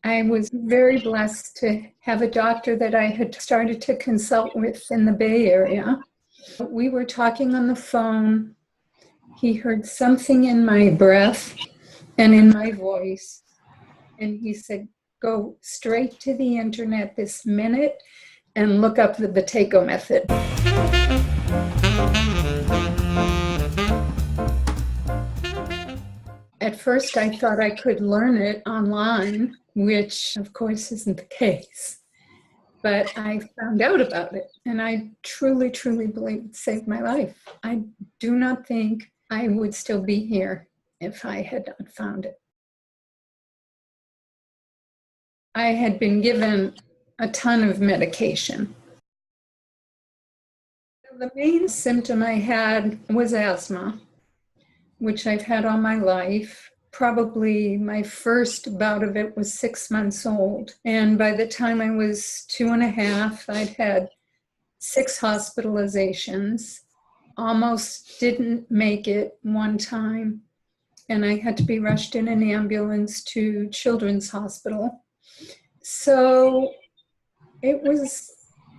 I was very blessed to have a doctor that I had started to consult with in the Bay Area. We were talking on the phone. He heard something in my breath and in my voice. And he said, go straight to the internet this minute and look up the Buteyko method. At first, I thought I could learn it online, which of course isn't the case. But I found out about it, and I truly, truly believe it saved my life. I do not think I would still be here if I had not found it. I had been given a ton of medication. The main symptom I had was asthma, which I've had all my life. Probably my first bout of it was 6 months old. And by the time I was 2.5, I'd had 6 hospitalizations, almost didn't make it one time. And I had to be rushed in an ambulance to Children's Hospital. So it was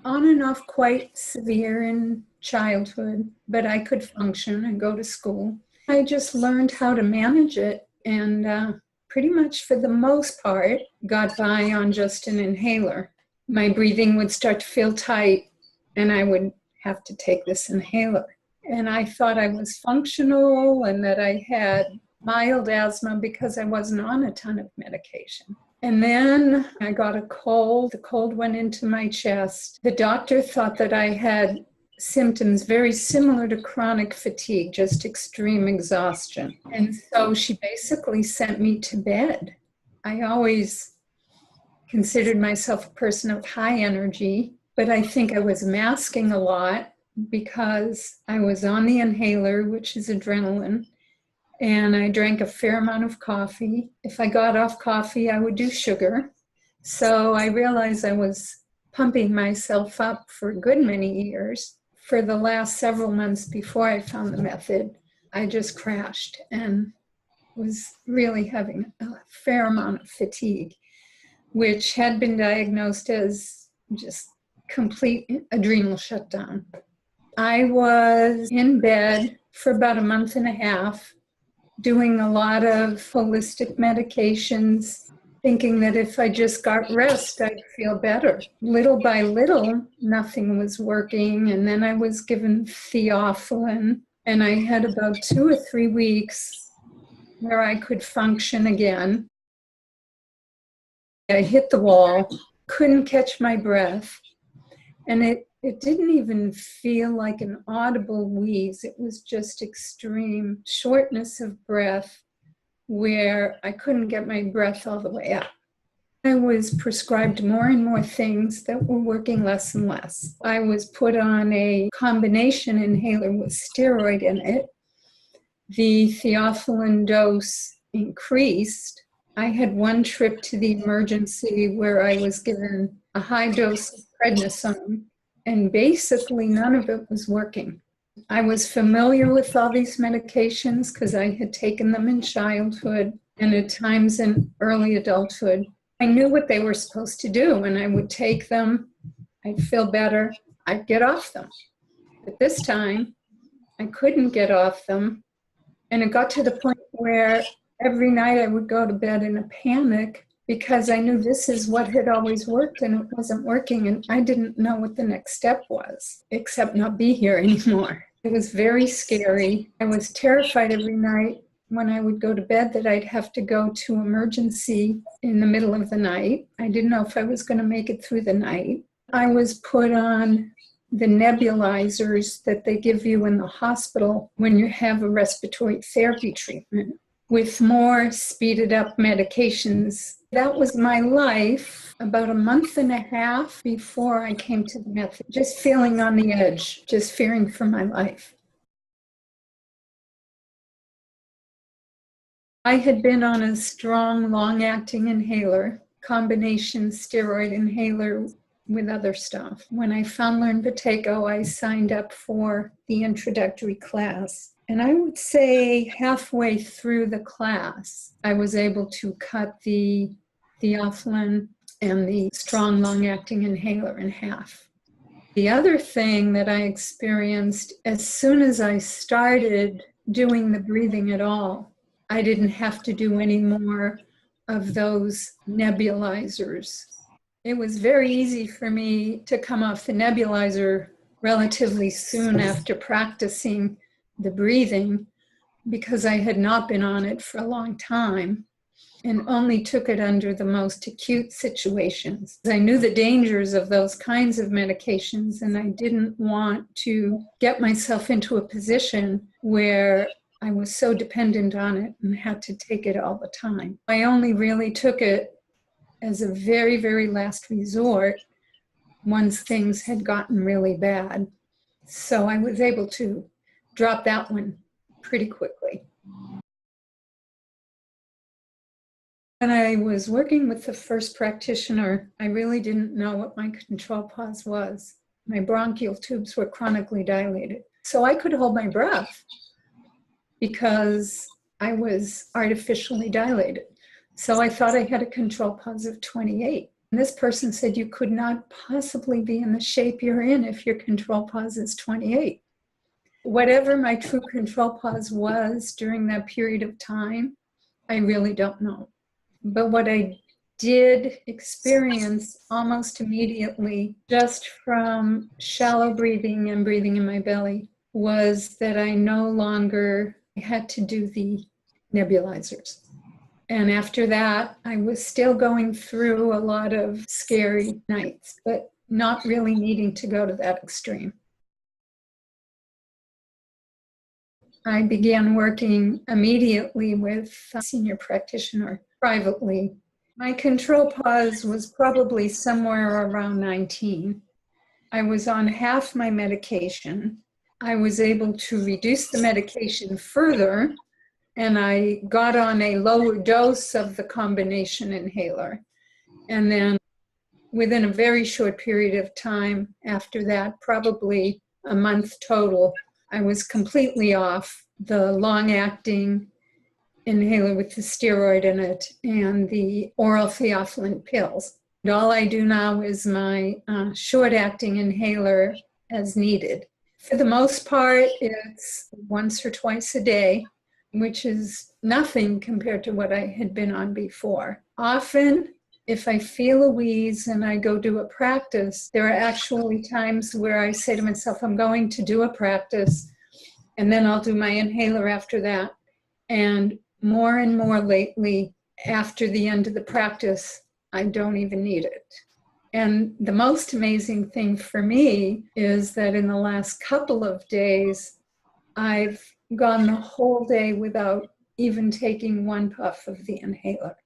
on and off quite severe in childhood, but I could function and go to school. I just learned how to manage it and pretty much for the most part got by on just an inhaler. My breathing would start to feel tight and I would have to take this inhaler. And I thought I was functional and that I had mild asthma because I wasn't on a ton of medication. And then I got a cold. The cold went into my chest. The doctor thought that I had symptoms very similar to chronic fatigue, just extreme exhaustion. And so she basically sent me to bed. I always considered myself a person of high energy, but I think I was masking a lot because I was on the inhaler, which is adrenaline, and I drank a fair amount of coffee. If I got off coffee, I would do sugar. So I realized I was pumping myself up for a good many years. For the last several months before I found the method, I just crashed and was really having a fair amount of fatigue, which had been diagnosed as just complete adrenal shutdown. I was in bed for about 1.5 months, doing a lot of holistic medications, thinking that if I just got rest, I'd feel better. Little by little, nothing was working. And then I was given theophylline, and I had about 2 or 3 weeks where I could function again. I hit the wall, couldn't catch my breath, and it didn't even feel like an audible wheeze. It was just extreme shortness of breath, where I couldn't get my breath all the way up. I was prescribed more and more things that were working less and less. I was put on a combination inhaler with steroid in it. The theophylline dose increased. I had one trip to the emergency where I was given a high dose of prednisone, and basically none of it was working. I was familiar with all these medications because I had taken them in childhood and at times in early adulthood. I knew what they were supposed to do, and I would take them, I'd feel better, I'd get off them. But this time, I couldn't get off them, and it got to the point where every night I would go to bed in a panic because I knew this is what had always worked and it wasn't working, and I didn't know what the next step was, except not be here anymore. It was very scary. I was terrified every night when I would go to bed that I'd have to go to emergency in the middle of the night. I didn't know if I was going to make it through the night. I was put on the nebulizers that they give you in the hospital when you have a respiratory therapy treatment, with more speeded up medications. That was my life about 1.5 months before I came to the method, just feeling on the edge, just fearing for my life. I had been on a strong, long-acting inhaler, combination steroid inhaler with other stuff. When I found Learn Buteyko, I signed up for the introductory class. And I would say halfway through the class, I was able to cut the theophylline and the strong long-acting inhaler in half. The other thing that I experienced as soon as I started doing the breathing at all, I didn't have to do any more of those nebulizers. It was very easy for me to come off the nebulizer relatively soon after practicing the breathing because I had not been on it for a long time and only took it under the most acute situations. I knew the dangers of those kinds of medications, and I didn't want to get myself into a position where I was so dependent on it and had to take it all the time. I only really took it as a very, very last resort once things had gotten really bad. So I was able to drop that one pretty quickly. When I was working with the first practitioner, I really didn't know what my control pause was. My bronchial tubes were chronically dilated. So I could hold my breath because I was artificially dilated. So I thought I had a control pause of 28. And this person said, you could not possibly be in the shape you're in if your control pause is 28. Whatever my true control pause was during that period of time, I really don't know. But what I did experience almost immediately, just from shallow breathing and breathing in my belly, was that I no longer had to do the nebulizers. And after that, I was still going through a lot of scary nights, but not really needing to go to that extreme. I began working immediately with a senior practitioner privately. My control pause was probably somewhere around 19. I was on half my medication. I was able to reduce the medication further, and I got on a lower dose of the combination inhaler. And then within a very short period of time after that, probably a month total, I was completely off the long-acting inhaler with the steroid in it and the oral theophylline pills. And all I do now is my short-acting inhaler as needed. For the most part, it's once or twice a day, which is nothing compared to what I had been on before. Often, if I feel a wheeze and I go do a practice, there are actually times where I say to myself, I'm going to do a practice, and then I'll do my inhaler after that. And more lately, after the end of the practice, I don't even need it. And the most amazing thing for me is that in the last couple of days, I've gone the whole day without even taking one puff of the inhaler.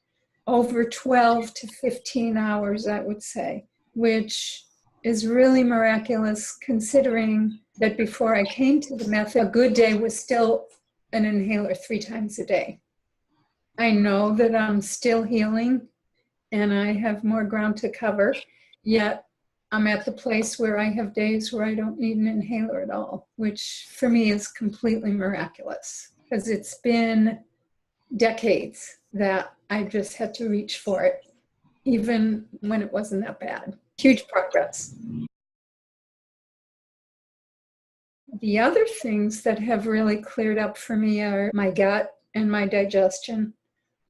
Over 12 to 15 hours, I would say, which is really miraculous considering that before I came to the method, a good day was still an inhaler 3 times a day. I know that I'm still healing and I have more ground to cover, yet I'm at the place where I have days where I don't need an inhaler at all, which for me is completely miraculous because it's been decades that I just had to reach for it, even when it wasn't that bad. Huge progress. The other things that have really cleared up for me are my gut and my digestion.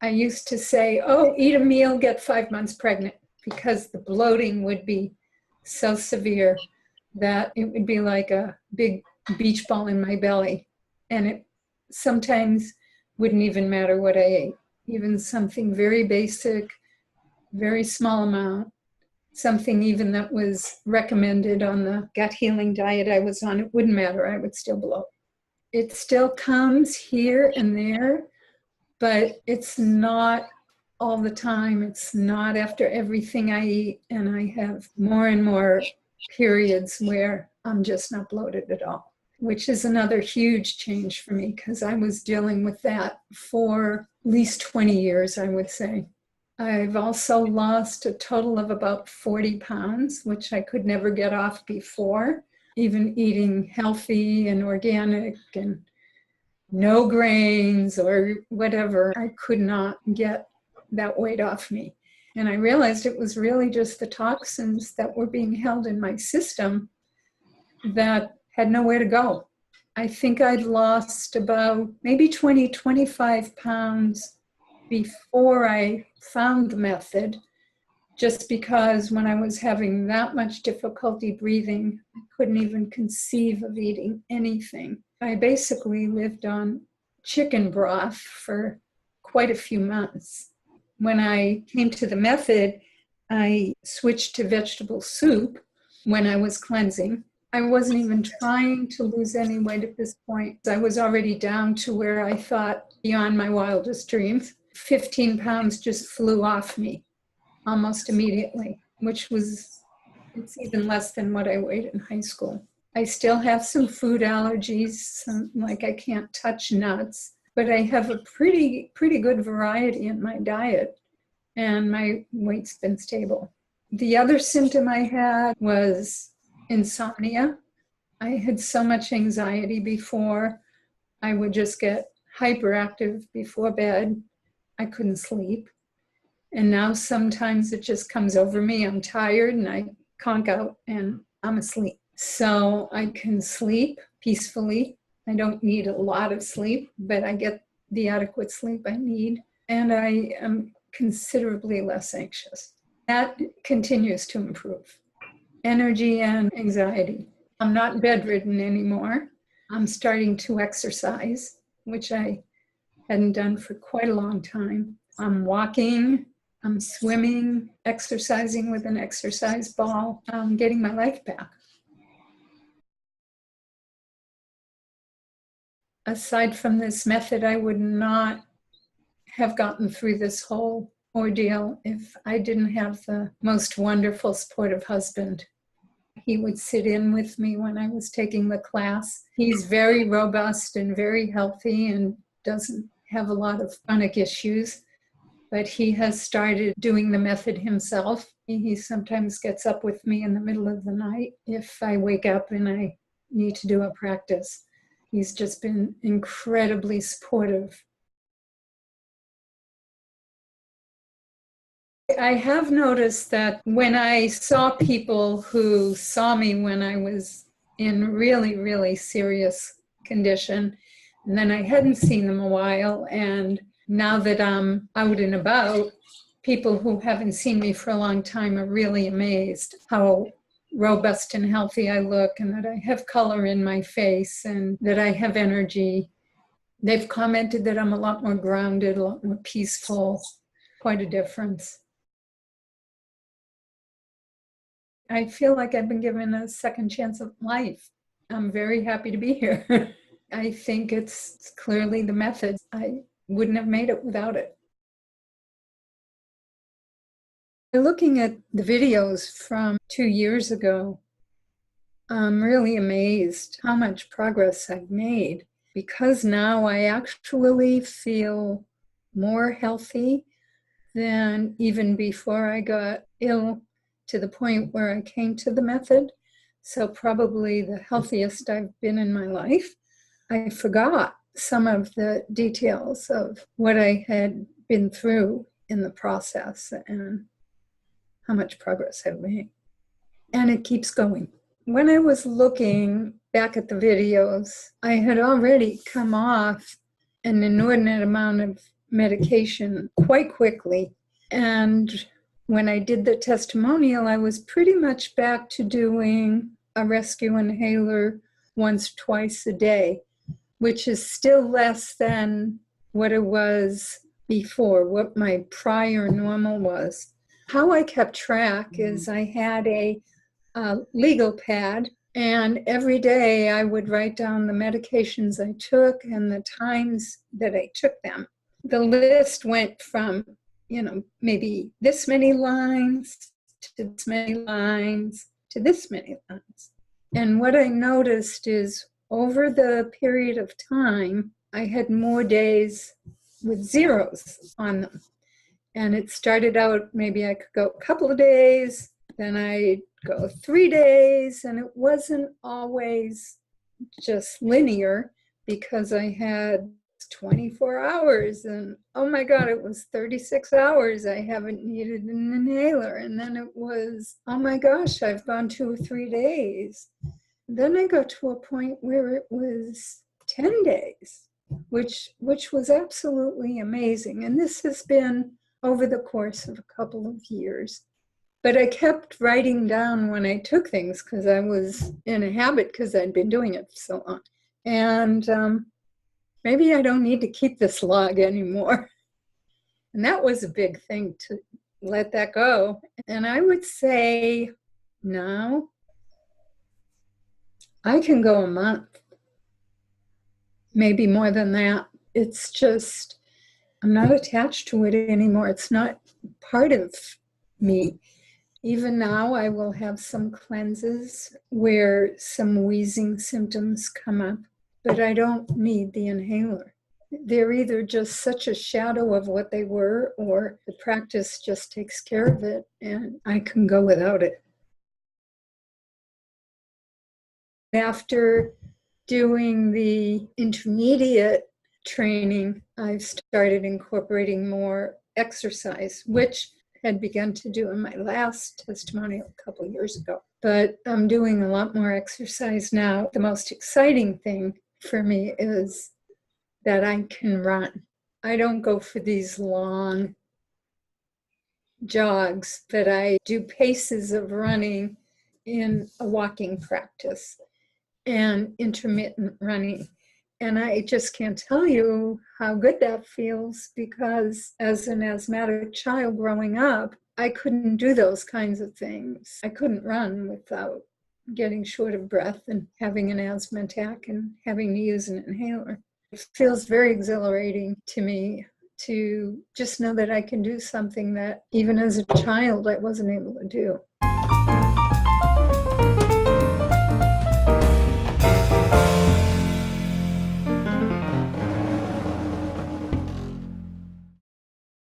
I used to say, oh, eat a meal, get 5 months pregnant, because the bloating would be so severe that it would be like a big beach ball in my belly. And it sometimes wouldn't even matter what I ate. Even something very basic, very small amount, something even that was recommended on the gut healing diet I was on, it wouldn't matter, I would still bloat. It still comes here and there, but it's not all the time. It's not after everything I eat, and I have more and more periods where I'm just not bloated at all, which is another huge change for me because I was dealing with that for at least 20 years, I would say. I've also lost a total of about 40 pounds, which I could never get off before, even eating healthy and organic and no grains or whatever. I could not get that weight off me. And I realized it was really just the toxins that were being held in my system that had nowhere to go. I think I'd lost about maybe 20, 25 pounds before I found the method, just because when I was having that much difficulty breathing, I couldn't even conceive of eating anything. I basically lived on chicken broth for quite a few months. When I came to the method, I switched to vegetable soup when I was cleansing. I wasn't even trying to lose any weight at this point. I was already down to where I thought beyond my wildest dreams. 15 pounds just flew off me almost immediately, which was, it's even less than what I weighed in high school. I still have some food allergies, like I can't touch nuts, but I have a pretty good variety in my diet, and my weight's been stable. The other symptom I had was insomnia. I had so much anxiety before. I would just get hyperactive before bed. I couldn't sleep. And now sometimes it just comes over me. I'm tired and I conk out and I'm asleep. So I can sleep peacefully. I don't need a lot of sleep, but I get the adequate sleep I need. And I am considerably less anxious. That continues to improve. Energy and anxiety. I'm not bedridden anymore. I'm starting to exercise, which I hadn't done for quite a long time. I'm walking, I'm swimming, exercising with an exercise ball. I'm getting my life back. Aside from this method, I would not have gotten through this whole ordeal if I didn't have the most wonderful, supportive husband. He would sit in with me when I was taking the class. He's very robust and very healthy and doesn't have a lot of chronic issues, but he has started doing the method himself. He sometimes gets up with me in the middle of the night if I wake up and I need to do a practice. He's just been incredibly supportive. I have noticed that when I saw people who saw me when I was in really serious condition, and then I hadn't seen them a while, and now that I'm out and about, people who haven't seen me for a long time are really amazed how robust and healthy I look, and that I have color in my face, and that I have energy. They've commented that I'm a lot more grounded, a lot more peaceful, quite a difference. I feel like I've been given a second chance of life. I'm very happy to be here. I think it's clearly the method. I wouldn't have made it without it. Looking at the videos from 2 years ago, I'm really amazed how much progress I've made, because now I actually feel more healthy than even before I got ill, to the point where I came to the method. So probably the healthiest I've been in my life. I forgot some of the details of what I had been through in the process and how much progress I've made. And it keeps going. When I was looking back at the videos, I had already come off an inordinate amount of medication quite quickly. And when I did the testimonial, I was pretty much back to doing a rescue inhaler once, twice a day, which is still less than what it was before, what my prior normal was. How I kept track is I had a legal pad, and every day I would write down the medications I took and the times that I took them. The list went from maybe this many lines to this many lines to this many lines. And what I noticed is over the period of time, I had more days with zeros on them. And it started out, maybe I could go a couple of days, then I'd go 3 days, and it wasn't always just linear, because I had 24 hours. And oh my God, it was 36 hours. I haven't needed an inhaler. And then it was, oh my gosh, I've gone 2 or 3 days. Then I got to a point where it was 10 days, which was absolutely amazing. And this has been over the course of a couple of years. But I kept writing down when I took things because I was in a habit because I'd been doing it for so long. And maybe I don't need to keep this log anymore. And that was a big thing, to let that go. And I would say now I can go a month, maybe more than that. It's just, I'm not attached to it anymore. It's not part of me. Even now, I will have some cleanses where some wheezing symptoms come up, but I don't need the inhaler. They're either just such a shadow of what they were, or the practice just takes care of it, and I can go without it. After doing the intermediate training, I've started incorporating more exercise, which had begun to do in my last testimonial a couple of years ago. But I'm doing a lot more exercise now. The most exciting thing for me is that I can run. I don't go for these long jogs, but I do paces of running in a walking practice and intermittent running. And I just can't tell you how good that feels, because as an asthmatic child growing up, I couldn't do those kinds of things. I couldn't run without getting short of breath and having an asthma attack and having to use an inhaler. It feels very exhilarating to me to just know that I can do something that even as a child I wasn't able to do.